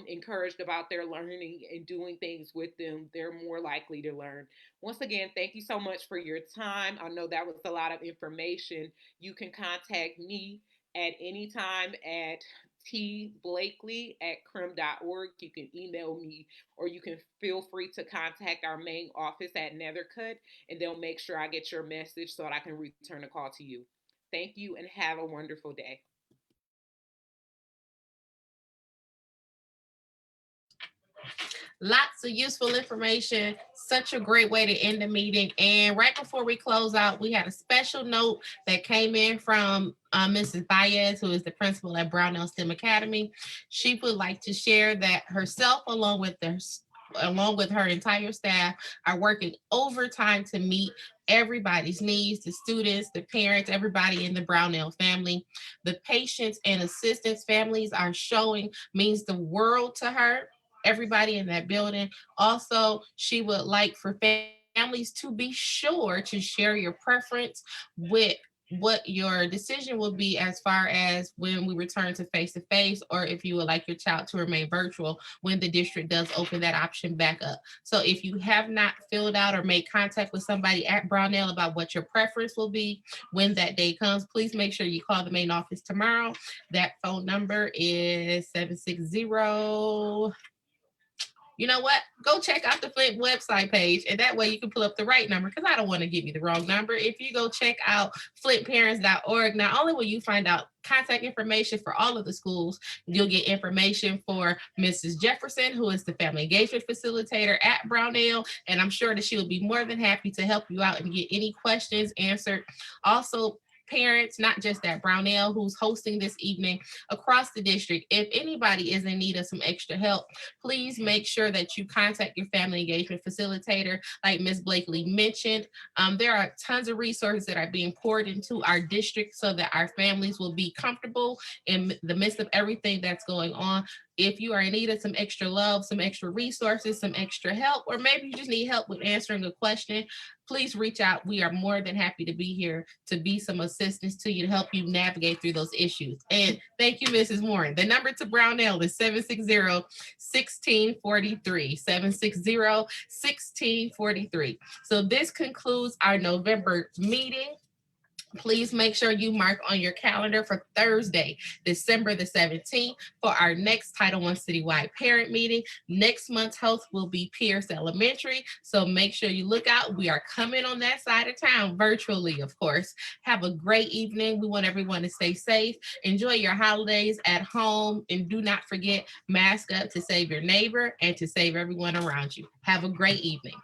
encouraged about their learning and doing things with them, they're more likely to learn. Once again, thank you so much for your time. I know that was a lot of information. You can contact me at any time at tblakely@crim.org. You can email me, or you can feel free to contact our main office at Nethercutt, and they'll make sure I get your message so that I can return a call to you. Thank you and have a wonderful day. Lots of useful information. Such a great way to end the meeting. And right before we close out, we had a special note that came in from Mrs. Baez, who is the principal at Brownell STEM Academy. She would like to share that herself, along with her entire staff, are working overtime to meet everybody's needs, the students, the parents, everybody in the Brownell family. The patients and assistants families are showing means the world to her. Everybody in that building. Also, she would like for families to be sure to share your preference with what your decision will be as far as when we return to face-to-face, or if you would like your child to remain virtual when the district does open that option back up. So if you have not filled out or made contact with somebody at Brownell about what your preference will be when that day comes, please make sure you call the main office tomorrow. That phone number is 760. You know what? Go check out the Flint website page, and that way you can pull up the right number, because I don't want to give you the wrong number. If you go check out flintparents.org, not only will you find out contact information for all of the schools, you'll get information for Mrs. Jefferson, who is the family engagement facilitator at Brownell, and I'm sure that she will be more than happy to help you out and get any questions answered. Also, parents, not just at Brownell, who's hosting this evening, across the district, if anybody is in need of some extra help, please make sure that you contact your family engagement facilitator, like Ms. Blakely mentioned. There are tons of resources that are being poured into our district so that our families will be comfortable in the midst of everything that's going on. If you are in need of some extra love, some extra resources, some extra help, or maybe you just need help with answering a question, please reach out. We are more than happy to be here to be some assistance to you, to help you navigate through those issues. And thank you, Mrs. Warren. The number to Brownell is 760-1643, 760-1643. So this concludes our November meeting. Please make sure you mark on your calendar for Thursday, December the 17th, for our next Title I Citywide parent meeting. Next month's host will be Pierce Elementary, so make sure you look out. We are coming on that side of town, virtually, of course. Have a great evening. We want everyone to stay safe. Enjoy your holidays at home, and do not forget, mask up to save your neighbor and to save everyone around you. Have a great evening.